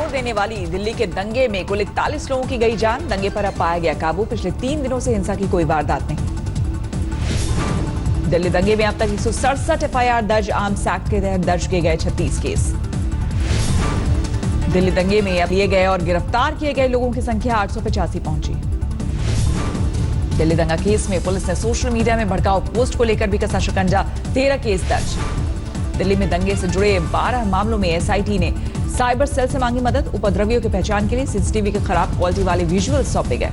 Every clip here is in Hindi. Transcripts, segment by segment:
तोड़ देने वाली दिल्ली के दंगे में कुल 41 लोगों की गई जान। दंगे पर अब पाया गया काबू। पिछले 3 दिनों से हिंसा की कोई वारदात नहीं। दिल्ली दंगे में अब तक 167 एफआईआर दर्ज। आर्म्स एक्ट के तहत दर्ज किए गए 36 केस। दिल्ली दंगे में अब लिए गए और गिरफ्तार किए गए लोगों की संख्या 885 पहुंची। दिल्ली दंगा केस में पुलिस ने सोशल मीडिया में भड़काऊ पोस्ट को लेकर भी कसा शिकंजा। 13 केस दर्ज। दिल्ली में दंगे से जुड़े 12 मामलों में एसआईटी ने साइबर सेल से मांगी मदद। उपद्रवियों की पहचान के लिए सीसीटीवी के खराब क्वालिटी वाले विजुअल सौंपे गए।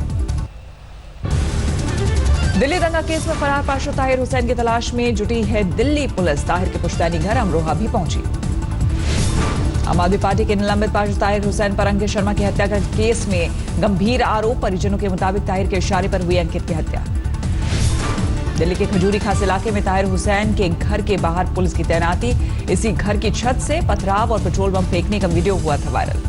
दिल्ली दंगा केस में फरार पार्षद ताहिर हुसैन की तलाश में जुटी है दिल्ली पुलिस। ताहिर के पुश्तैनी घर अमरोहा भी पहुंची। आम आदमी पार्टी के निलंबित पार्षद ताहिर हुसैन पर अंकित शर्मा की हत्या का केस में गंभीर आरोप। परिजनों के मुताबिक ताहिर के इशारे पर हुई अंकित की हत्या। दिल्ली के खजूरी खास इलाके में ताहिर हुसैन के घर के बाहर पुलिस की तैनाती। इसी घर की छत से पथराव और पेट्रोल बम फेंकने का वीडियो हुआ था वायरल।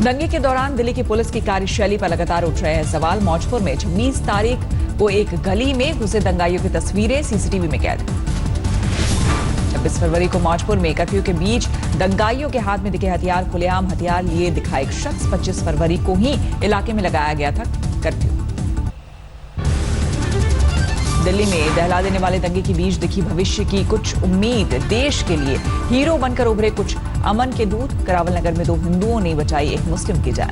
दंगे के दौरान दिल्ली की पुलिस की कार्यशैली पर लगातार उठ रहे हैं सवाल। मौजपुर में 26 तारीख को एक गली में घुसे दंगाइयों की तस्वीरें सीसीटीवी में कैद। 26 फरवरी को मौजपुर में कर्फ्यू के बीच दंगाइयों के हाथ में दिखे हथियार। खुलेआम हथियार लिए दिखा एक शख्स। 25 फरवरी को ही इलाके में लगाया गया था कर्फ्यू। दिल्ली में दहला देने वाले दंगे के बीच दिखी भविष्य की कुछ उम्मीद। देश के लिए हीरो बनकर उभरे कुछ अमन के दूत। करावल नगर में 2 हिंदुओं ने बचाई एक मुस्लिम की जान।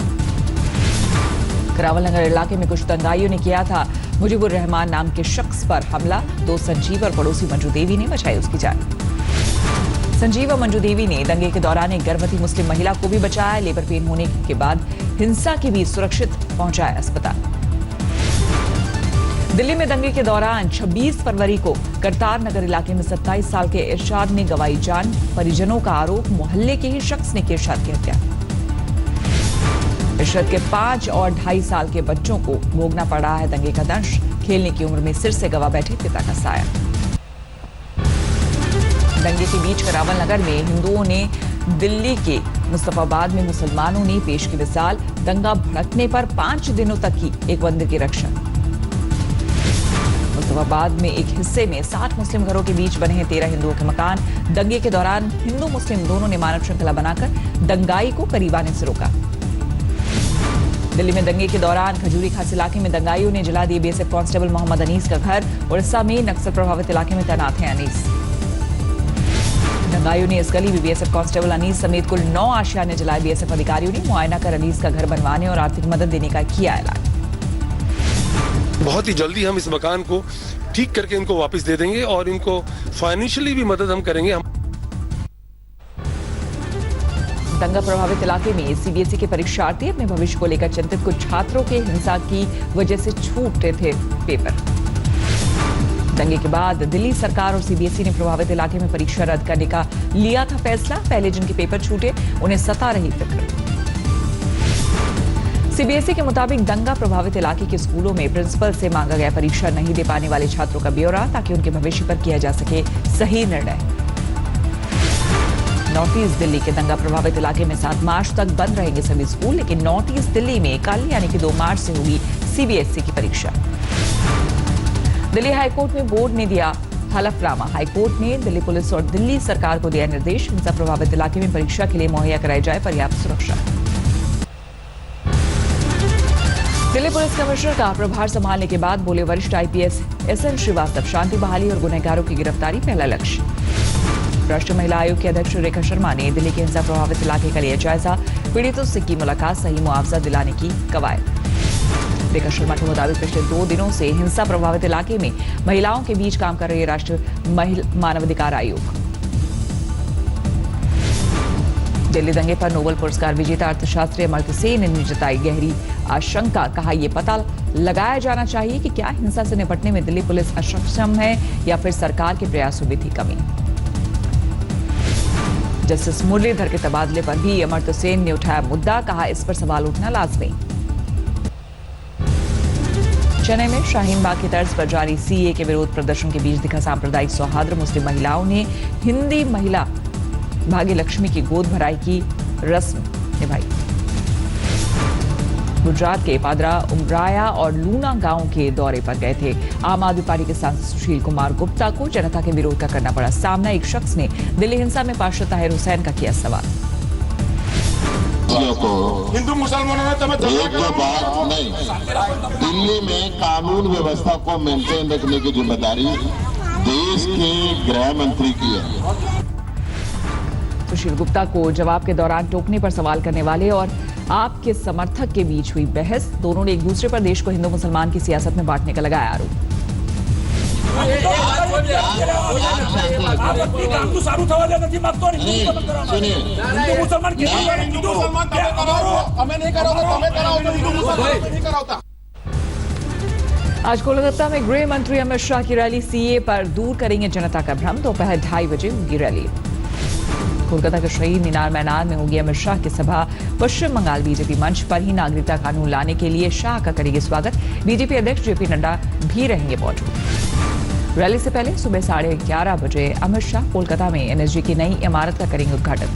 करावल नगर इलाके में कुछ दंगाइयों ने किया था मुजीबुर रहमान नाम के शख्स पर हमला। 2 संजीव और पड़ोसी मंजू देवी ने बचाई उसकी जान। संजीव और मंजू देवी ने दंगे के दौरान एक गर्भवती मुस्लिम महिला को भी बचाया। लेबर पेन होने के बाद हिंसा के बीच सुरक्षित पहुंचाया अस्पताल। दिल्ली में दंगे के दौरान 26 फरवरी को करतार नगर इलाके में 27 साल के इरशाद ने गंवाई जान। परिजनों का आरोप मोहल्ले के ही शख्स ने की इरशाद की हत्या। इरशाद के 5 और 2.5 साल के बच्चों को भोगना पड़ रहा है दंगे का दंश। खेलने की उम्र में सिर से गंवा बैठे पिता का साया। दंगे के बीच करावल नगर में हिंदुओं ने दिल्ली के मुस्तफाबाद में मुसलमानों ने पेश की मिसाल। दंगा भड़कने पर 5 दिनों तक की एक मंदिर की रक्षा। मुस्तफाबाद में एक हिस्से में 60 मुस्लिम घरों के बीच बने हैं 13 हिंदुओं के मकान। दंगे के दौरान हिंदू मुस्लिम दोनों ने मानव श्रृंखला बनाकर दंगाई को करीब आने से रोका। दिल्ली में दंगे के दौरान खजूरी खास इलाके में दंगाइयों ने जला दिए बीएसएफ कांस्टेबल मोहम्मद अनीस का घर। उड़ीसा में नक्सल प्रभावित इलाके में तैनात हैं अनीस। दंगाइयों ने इस गली में बीएसएफ कांस्टेबल अनीस समेत कुल 9 आशियाने जलाए। बीएसएफ अधिकारियों ने मुआयना कर अनीस का घर बनवाने और आर्थिक मदद देने का किया ऐलान। बहुत ही जल्दी हम इस मकान को ठीक करके इनको वापस दे देंगे और इनको फाइनेंशियली भी मदद हम करेंगे। दंगा प्रभावित इलाके में सीबीएसई के परीक्षार्थी अपने भविष्य को लेकर चिंतित। कुछ छात्रों के हिंसा की वजह से छूटे थे पेपर। दंगे के बाद दिल्ली सरकार और सीबीएसई ने प्रभावित इलाके में परीक्षा रद्द करने का लिया था फैसला। पहले जिनके पेपर छूटे उन्हें सता रही फिक्र। सीबीएसई के मुताबिक दंगा प्रभावित इलाके के स्कूलों में प्रिंसिपल से मांगा गया परीक्षा नहीं दे पाने वाले छात्रों का ब्यौरा ताकि उनके भविष्य पर किया जा सके सही निर्णय। नॉर्थ ईस्ट दिल्ली के दंगा प्रभावित इलाके में 7 मार्च तक बंद रहेंगे सभी स्कूल। लेकिन नॉर्थ ईस्ट दिल्ली में कल यानी कि 2 मार्च से होगी सीबीएसई की परीक्षा। दिल्ली हाईकोर्ट में बोर्ड ने दिया हलफनामा। हाईकोर्ट ने दिल्ली पुलिस और दिल्ली सरकार को दिया निर्देश। हिंसा प्रभावित इलाके में परीक्षा के लिए मुहैया कराई जाए पर्याप्त सुरक्षा। दिल्ली पुलिस कमिश्नर का प्रभार संभालने के बाद बोले वरिष्ठ आईपीएस एसएन श्रीवास्तव। शांति बहाली और गुनहगारों की गिरफ्तारी पहला लक्ष्य। राष्ट्रीय महिला आयोग की अध्यक्ष रेखा शर्मा ने दिल्ली के हिंसा प्रभावित इलाके का लिया जायजा। पीड़ितों से की मुलाकात, सही मुआवजा दिलाने की कवायद। रेखा शर्मा के मुताबिक पिछले 2 दिनों से हिंसा प्रभावित इलाके में महिलाओं के बीच काम कर रही है राष्ट्रीय मानवाधिकार आयोग। दिल्ली दंगे पर नोबेल पुरस्कार विजेता अर्थशास्त्री अमर्त्य सेन ने जताई गहरी आशंका। कहा यह पता लगाया जाना चाहिए कि क्या हिंसा से निपटने में दिल्ली पुलिस अक्षम है या फिर सरकार के प्रयासों में थी कमी। जस्टिस मुरलीधर के तबादले पर भी अमर्त्य सेन ने उठाया मुद्दा। कहा इस पर सवाल उठना लाजमी। चेन्नई में शाहीन बाग की तर्ज पर जारी सीए के विरोध प्रदर्शन के बीच दिखा सांप्रदायिक सौहार्द। मुस्लिम महिलाओं ने हिंदी महिला भाग्य लक्ष्मी की गोद भराई की रस्म निभाई। गुजरात के पादरा, उमराया और लूना गांव के दौरे पर गए थे। आम आदमी पार्टी के सांसद सुशील कुमार गुप्ता को जनता के विरोध का करना पड़ा सामना। एक शख्स ने दिल्ली हिंसा में पार्षद ताहिर हुसैन का किया सवाल। को हिंदू मुसलमानों ने तुम्हें एक जो बात नहीं, दिल्ली में कानून व्यवस्था को मेंटेन रखने की जिम्मेदारी देश के गृह मंत्री की है। सुशील गुप्ता को जवाब के दौरान टोकने पर सवाल करने वाले और आपके समर्थक के बीच हुई बहस। दोनों ने एक दूसरे पर देश को हिंदू मुसलमान की सियासत में बांटने का लगाया आरोप। आज कोलकाता में गृह मंत्री अमित शाह की रैली सीए पर दूर करेंगे जनता का भ्रम। दोपहर 2:30 बजे होगी रैली। कोलकाता के शहीद मीनार मैदान में होगी अमित शाह की सभा। पश्चिम बंगाल बीजेपी मंच पर ही नागरिकता कानून लाने के लिए शाह का करेंगे स्वागत। बीजेपी अध्यक्ष जेपी नड्डा भी रहेंगे मौजूद। रैली से पहले सुबह 11:30 बजे अमित शाह कोलकाता में एनएसजी की नई इमारत का करेंगे उद्घाटन।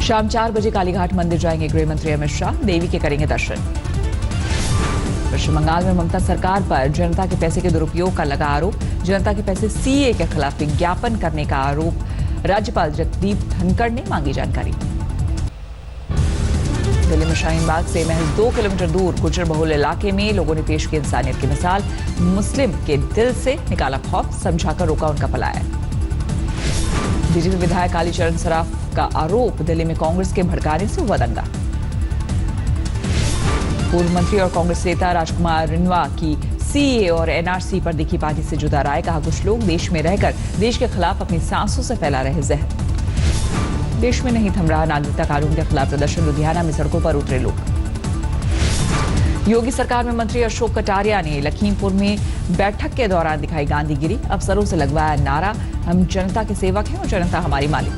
शाम 4 बजे कालीघाट मंदिर जाएंगे गृह मंत्री अमित शाह। देवी के करेंगे दर्शन। पश्चिम बंगाल में ममता सरकार पर जनता के पैसे के दुरुपयोग का लगा आरोप। जनता के पैसे सीए के खिलाफ विज्ञापन करने का आरोप राज्यपाल जगदीप धनखड़ ने मांगी जानकारी। दिल्ली में शाहीन बाग से महज 2 किलोमीटर दूर गुर्जर बहुल इलाके में लोगों ने पेश की इंसानियत की मिसाल। मुस्लिम के दिल से निकाला खौफ, समझाकर रोका उनका पलायन। बीजेपी विधायक कालीचरण सराफ का आरोप, दिल्ली में कांग्रेस के भड़काने से हुआ दंगा। पूर्व मंत्री और कांग्रेस नेता राजकुमार रिन्वा की सीए और एनआरसी पर दिखी पार्टी से जुदा राय। कहा, कुछ लोग देश में रहकर देश के खिलाफ अपनी सांसों से फैला रहे जहर। देश में नहीं थम रहा नागरिकता कानून के खिलाफ प्रदर्शन। लुधियाना में सड़कों पर उतरे लोग। योगी सरकार में मंत्री अशोक कटारिया ने लखीमपुर में बैठक के दौरान दिखाई गांधीगिरी। अफसरों से लगवाया नारा, हम जनता के सेवक हैं और जनता हमारी मालिक।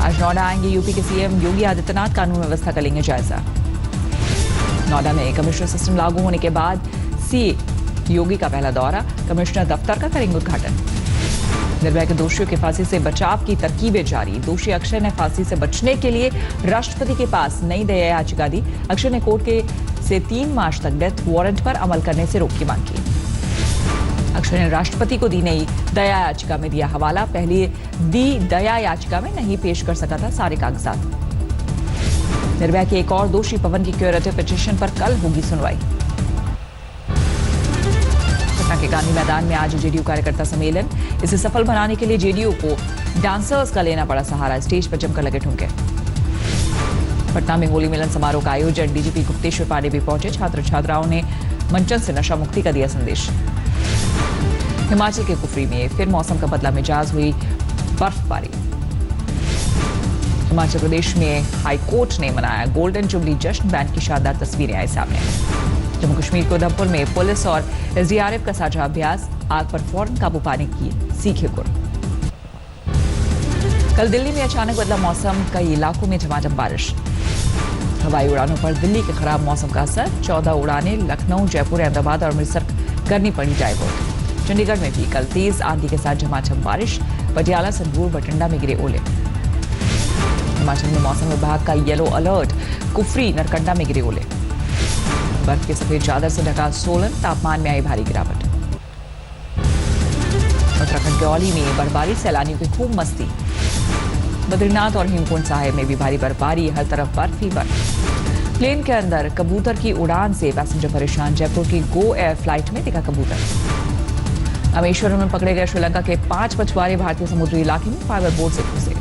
आज नोएडा आएंगे यूपी के सीएम योगी आदित्यनाथ। कानून व्यवस्था का लेंगे जायजा। नोएडा में कमिश्नर सिस्टम लागू होने के बाद सीए योगी का पहला दौरा। कमिश्नर दफ्तर का करेंगे उद्घाटन। निर्भया के दोषियों के फांसी से बचाव की तरकीबें जारी। दोषी अक्षय ने फांसी से बचने के लिए राष्ट्रपति के पास नई दया याचिका दी। अक्षय ने कोर्ट से 3 मार्च तक डेथ वारंट पर अमल करने से रोक की मांग की। अक्षय ने राष्ट्रपति को दी नई दया याचिका में दिया हवाला। पहले दी दया याचिका में नहीं पेश कर सका था सारे कागजात। निर्भया के एक और दोषी पवन की क्यूरेटिव पिटीशन पर कल होगी सुनवाई। पटना के गांधी मैदान में आज जेडीयू कार्यकर्ता सम्मेलन। इसे सफल बनाने के लिए जेडीयू को डांसर्स का लेना पड़ा सहारा। स्टेज पर जमकर लगे ठुमके। पटना में होली मिलन समारोह का आयोजन। डीजीपी गुप्तेश्वर पांडे भी पहुंचे। छात्र छात्राओं ने मंचन से नशा मुक्ति का दिया संदेश। हिमाचल के कुफरी में फिर मौसम का बदला मिजाज, हुई बर्फबारी। हिमाचल प्रदेश में हाईकोर्ट ने मनाया गोल्डन जुबली जश्न। बैंड की शानदार तस्वीरें आई सामने। जम्मू कश्मीर के उधमपुर में पुलिस और एसडीआरएफ का साझा अभ्यास। आग पर फौरन काबू पाने की सीखे गुर। कल दिल्ली में अचानक बदला मौसम। कई इलाकों में झमाझम बारिश। हवाई उड़ानों पर दिल्ली के खराब मौसम का असर। 14 उड़ानें लखनऊ, जयपुर, अहमदाबाद और अमृतसर करनी पड़ी डाइवर्ट। चंडीगढ़ में भी कल तेज आंधी के साथ झमाझम बारिश। पटियाला, संगरूर, बठिंडा में गिरे ओले। हिमाचल में मौसम विभाग का येलो अलर्ट। कुफरी, नरकंडा में गिरे ओले। बर्फ के सफेद चादर से ढका सोलन। तापमान में आई भारी गिरावट। उत्तराखंड के औली में बर्फबारी, सैलानियों की खूब मस्ती। बद्रीनाथ और हेमकुंड साहिब में भी भारी बर्फबारी। हर तरफ बर्फ ही बर्फ। प्लेन के अंदर कबूतर की उड़ान से पैसेंजर परेशान। जयपुर की गो एयर फ्लाइट में दिखा कबूतर। रामेश्वरम में पकड़े गए श्रीलंका के 5 मछुआरे भारतीय समुद्री इलाके में फाइबर बोट से घुसे।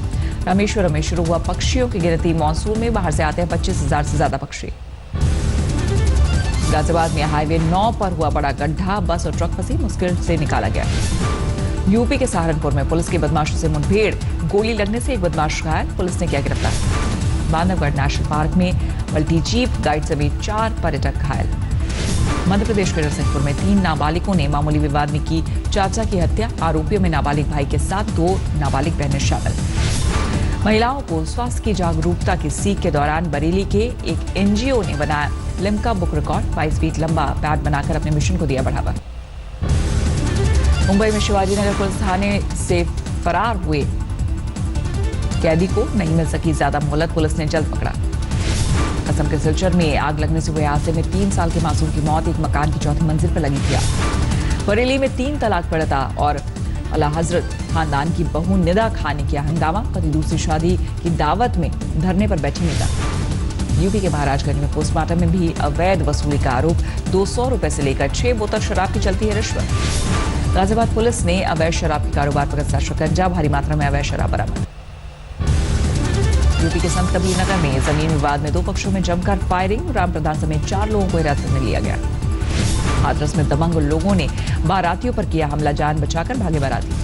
रामेश्वरम में शुरू हुआ पक्षियों की गिनती। मॉनसून में बाहर से आते हैं 25,000 से ज्यादा पक्षी। गाजियाबाद में हाईवे 9 पर हुआ बड़ा गड्ढा। बस और ट्रक फंसी, मुश्किल से निकाला गया। यूपी के सहारनपुर में पुलिस की बदमाशों से मुठभेड़। गोली लगने से एक बदमाश घायल। पुलिस ने किया गिरफ्तार। बांधवगढ़ नेशनल पार्क में पलटी जीप। गाइड समेत 4 पर्यटक घायल। मध्य प्रदेश के नरसिंहपुर में 3 नाबालिगों ने मामूली विवाद में की चाचा की हत्या। आरोपियों में नाबालिग भाई के साथ 2 नाबालिग बहनें शामिल। महिलाओं को स्वास्थ्य की जागरूकता की सीख के दौरान बरेली के एक एनजीओ ने बनाया लिम्का बुक रिकॉर्ड। 22 फीट लंबा पैड बनाकर अपने मिशन को दिया बढ़ावा। मुंबई में शिवाजी नगर पुलिस थाने से फरार हुए कैदी को नहीं मिल सकी ज्यादा मोहलत। पुलिस ने जल्द पकड़ा। असम के सिलचर में आग लगने से हुए हादसे में 3 साल के मासूम की मौत। एक मकान की 4थी मंजिल पर लगी थी आग। बरेली में 3 तलाक प्रथा और अला हजरत खानदान की बहू निदा खान ने किया हंगामा, पति दूसरी शादी की दावत में धरने पर बैठी निदा। यूपी के महाराजगंज में पोस्टमार्टम में भी अवैध वसूली का आरोप, 200 रुपए से लेकर 6 बोतल शराब की चलती है रिश्वत। गाजियाबाद पुलिस ने अवैध शराब के कारोबार पर कसा शिकंजा, भारी मात्रा में अवैध शराब बरामद। यूपी के संत कबीर नगर में जमीन विवाद में 2 पक्षों में जमकर फायरिंग, राम प्रधान समेत 4 लोगों को हिरासत में लिया गया। हाथरस में दबंग लोगों ने बारातियों पर किया हमला, जान बचाकर भागे बाराती।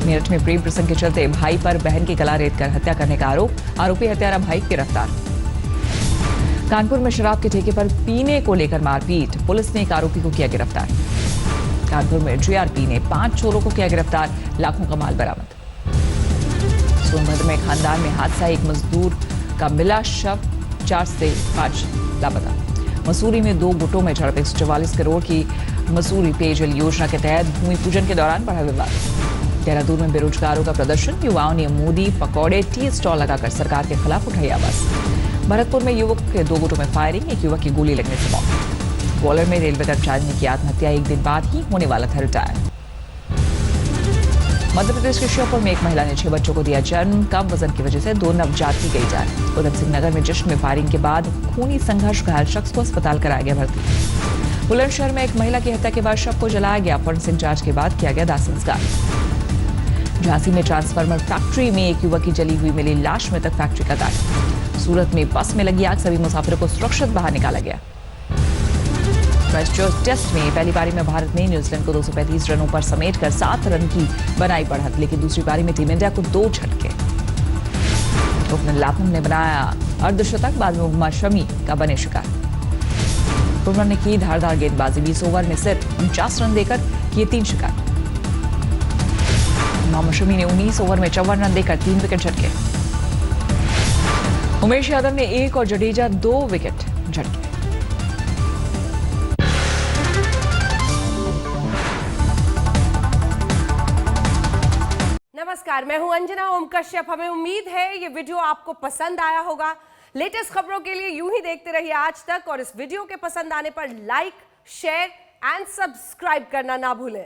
मेरठ में प्रेम प्रसंग के चलते भाई पर बहन की गला रेत कर हत्या करने का आरोप, आरोपी हत्यारा भाई गिरफ्तार। कानपुर में शराब के ठेके पर पीने को लेकर मारपीट, पुलिस ने एक आरोपी को किया गिरफ्तार। कानपुर में जीआरपी ने 5 चोरों को किया गिरफ्तार, लाखों का माल बरामद। सोनभद्र में खानदान में हादसा, एक मजदूर का मिला शव, 4 से 5 लापता। मसूरी में 2 गुटों में झड़प, 144 करोड़ की मसूरी पेयजल योजना के तहत भूमि पूजन के दौरान बढ़ा विवाद। देहरादून में बेरोजगारों का प्रदर्शन, युवाओं ने मोदी पकौड़े टी स्टॉल लगाकर सरकार के खिलाफ उठाई आवाज। भरतपुर में युवक के 2 गुटों में फायरिंग, एक युवक की गोली लगने से मौत। ग्वालियर में रेलवे कर्मचारी ने की आत्महत्या, 1 दिन बाद ही होने वाला था रिटायर। मध्य प्रदेश के श्योपुर में एक महिला ने 6 बच्चों को दिया जन्म, कम वजन की वजह से 2 नवजात की गई जान। उधम सिंह नगर में जश्न में फायरिंग के बाद खूनी संघर्ष, घायल शख्स को अस्पताल कराया गया भर्ती। बुलंदशहर में एक महिला की हत्या के बाद शव को जलाया गया, फॉरेंसिक जांच के बाद किया गया दाह संस्कार। झांसी में ट्रांसफार्मर फैक्ट्री में एक युवक की जली हुई मिली लाश में तक फैक्ट्री का ताला। सूरत में बस में लगी आग, सभी मुसाफिरों को सुरक्षित बाहर निकाला गया। क्राइस्टचर्च टेस्ट में पहली पारी में भारत ने न्यूजीलैंड को 235 रनों पर समेटकर 7 रन की बनाई बढ़त, लेकिन दूसरी पारी में टीम इंडिया को 2 झटके। ओपनर लाथम ने बनाया अर्धशतक, बाद में मोहम्मद शमी का बने शिकार। बुमराह ने की धारदार गेंदबाजी, 20 ओवर में सिर्फ 49 रन देकर किए 3 शिकार। मोहम्मद शमी ने 19 ओवर में 54 रन देकर 3 विकेट झटके। उमेश यादव ने 1 और जडेजा 2 विकेट झटके। नमस्कार, मैं हूं अंजना ओम कश्यप। हमें उम्मीद है ये वीडियो आपको पसंद आया होगा। लेटेस्ट खबरों के लिए यूं ही देखते रहिए आज तक, और इस वीडियो के पसंद आने पर लाइक, शेयर एंड सब्सक्राइब करना ना भूलें।